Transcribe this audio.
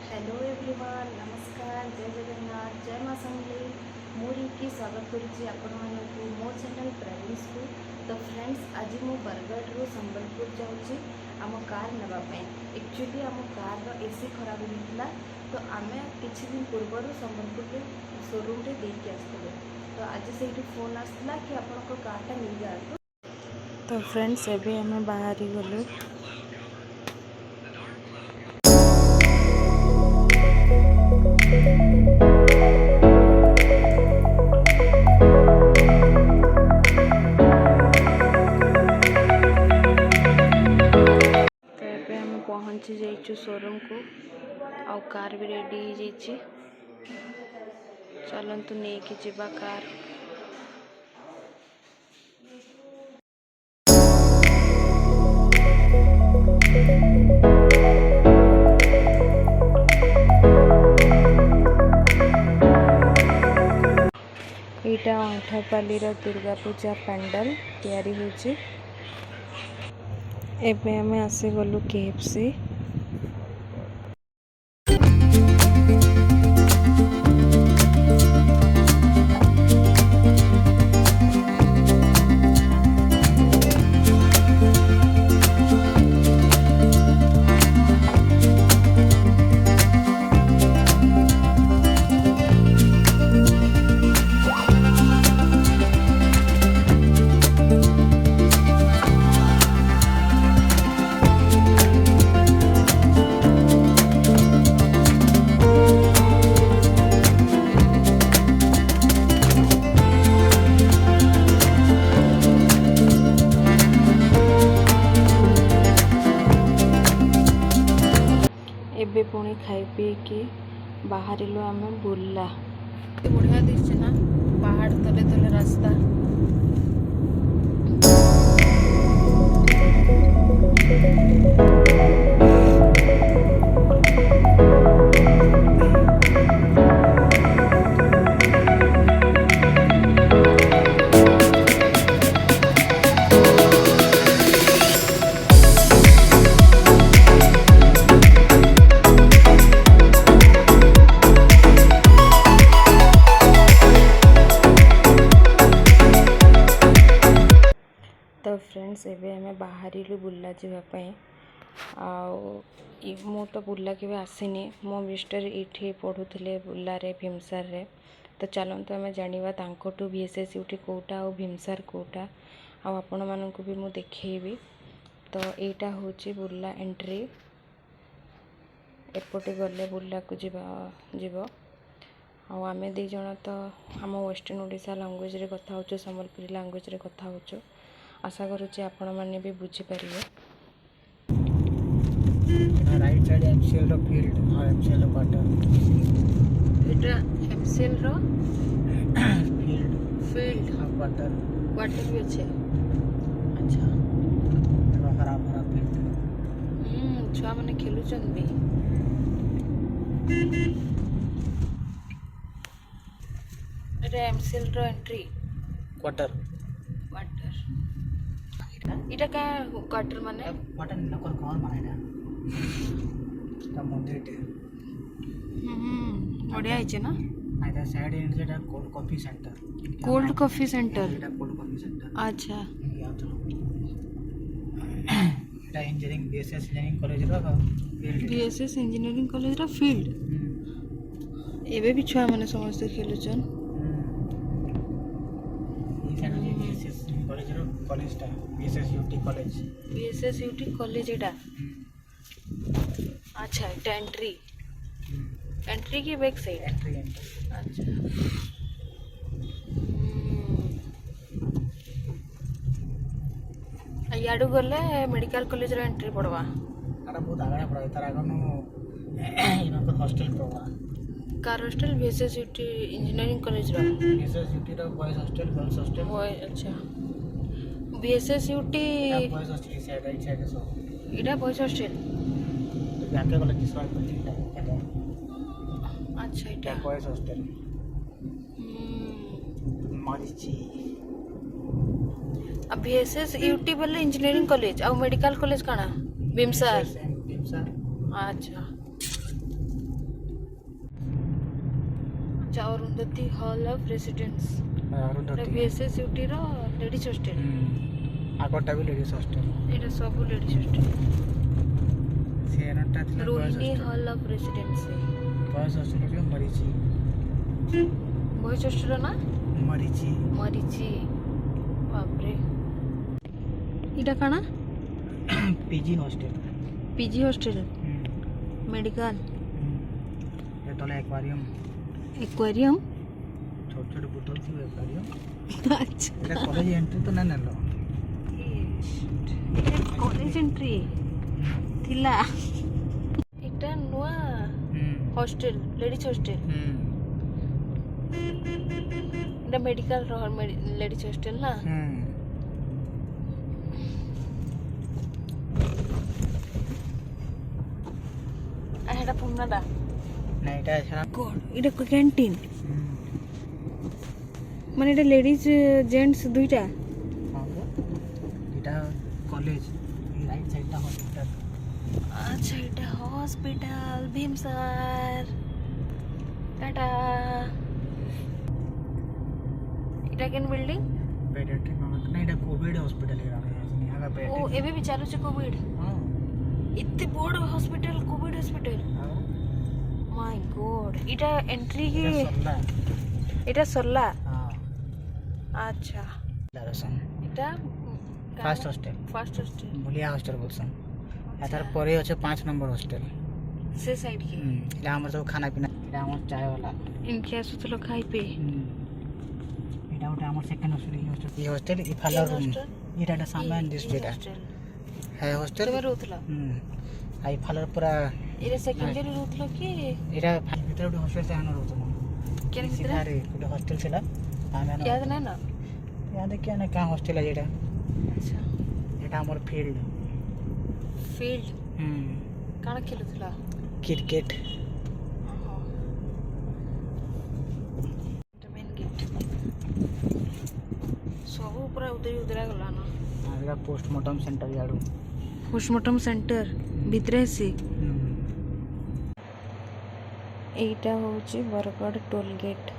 Hello everyone नमस्कार जय जगन्नाथ जय माँ समली मुझे स्वागत करुच्ची आपण मानक मो चैनल प्राइस को। तो फ्रेंड्स आज मु बरगढ़ रु संबलपुर जाऊँगी आम कार नापी। एक्चुअली आम कार एसी खराब होता तो आम किसी दिन पूर्व संबलपुर के शोरूम रे देके आसलु। तो आज से फोन आसला कि आपन कारटा नहीं जातु। तो फ्रेंड्स एबे आम बाहरी गलु। पहुँची जाइछु शोरूम को आउ कार भी रेडी हो जाइछि। चलंतु नहीं कि जीवा कार। एटा अंठापाली दुर्गा पूजा पंडाल तैयारी होछि। एबे हमें आसे गलु KFC। एबे पुणी खाई पी कि बाहर आम बुला बढ़िया दिखे ना पहाड़ तले तले रास्ता। तो फ्रेंड्स एबे हमें बाहर बुला जावाई मु तो बुला के आसनी मो मिस्टर ये पढ़ुले बुलारे भीमसार रे। तो चलते आम जाना तांकटू VSS यूटी कोटा और भीमसार कोटा आपण मानक भी मु देखी। तो यहाँ हूँ बुला एंट्री एपटे गले बुला को जीव आम दी जन तो आम वेस्टर्न ओडिशा लैंग्वेज रे कथा होचो संबलपुरी लैंग्वेज रे कथा होचो। आशा करुच्चे आपण मैंने भी बुझीपारे। राइट साइड MCL रो फील्ड और MCL रो क्वार्टर एटा MCL रो फील्ड फील्ड और क्वार्टर भी अच्छे। अच्छा हरा भरा फील्ड छुआ मैंने खेलुचन भी। एटा MCL रो एंट्री क्वार्टर इटा का क्वार्टर माने क्वार्टर नकर कौन माने ना ता मंदिर टे बढ़िया है ना। आइदा side end cold coffee centre cold coffee centre एटा कोल्ड कॉफी सेंटर। अच्छा या चलो एटा इंजीनियरिंग BSS इंजीनियरिंग कॉलेज रो फील्ड BSS इंजीनियरिंग कॉलेज रो फील्ड एबे भी छुआ माने समस्त खेलुचन। कॉलेज टा BSS UT college BSS UT college एटा। अच्छा एटा एंट्री की बैक साइड एंट्री अच्छा याडू गले मेडिकल कॉलेज रो एंट्री पड़वा आटा बहुत आगे पड़ा तार आगनो इनको हॉस्टल पड़वा कार hostel BSS UT engineering college रो BSS UT रो boys hostel girls hostel boy. अच्छा BSS UT boys hostel side right side so इडा बॉयज हॉस्टल तो जाके कॉलेज किसवा पड़ता है। अच्छा इटा बॉयज हॉस्टल मारिची अब BSS UT बोले इंजीनियरिंग कॉलेज और मेडिकल कॉलेज काना भीमसार। भीमसार अच्छा अच्छा Arundhati hall of residence Arundhati VSS UT रो लेडीज हॉस्टल आगटा भी लेडीज हॉस्टल एटा सब लेडीज हॉस्टल सेनटा थिला Rohini hall of residence boys hostel के मरीची बॉयज हॉस्टल ना मरीची मरीची बाप रे इटा काना PG hostel PG hostel medical ये तले एक्वेरियम एक्वेरियम छोट छोट बोतल थी एक्वेरियम अच्छा एटा कॉलेज एंट्री तो ना नेलो कॉलेज एंट्री थिला एटा नुआ हॉस्टल लेडीज हॉस्टल एटा मेडिकल रो लेडीज हॉस्टल ना एटा पुन्नाडा ना एटा छा गॉड एटा कैंटीन माने एटा लेडीज जेंट्स दुईटा एटा कॉलेज राइट साइड टा हॉस्पिटल अच्छा एटा हॉस्पिटल भीमसार टाटा एटा केन बिल्डिंग पेडियाट्रिक ना एटा कोविड हॉस्पिटल है यहाँ का ओ एबे भी चालू छे कोविड हां इत्ते बड़ hospital Covid hospital my God Etah entry की एटा सरला हां अच्छा दरसन एटा फर्स्ट हॉस्टल बुलिया हॉस्टल बोलसन एतार परे আছে 5 नंबर हॉस्टल से साइड के एटा हमर सब खाना पीना एटा हमर चाय वाला इनके सुतलो खाई पे एटा ओटा हमर सेकंड हॉस्टल ये हॉस्टल ई फालर रूम एटा सामान दिस जेटा है हॉस्टल तुम्हें रोतला आई फालर पूरा एरे सेकंड ईयर रोतलो की एटा भीतर ओटा हॉस्टल से आनो रोतो केन सीधा रे ओटा हॉस्टल सेला आमे याद नहीं ना याद क्या ना का हॉस्टल है जेटा अच्छा एटा हमर फील्ड काना खेलुतला क्रिकेट मेन गेट सब पूरा उतरा गला ना एटा पोस्टमार्टम सेंटर याडू पोस्टमार्टम सेंटर भितरे से एटा होची बरगड़ टोल गेट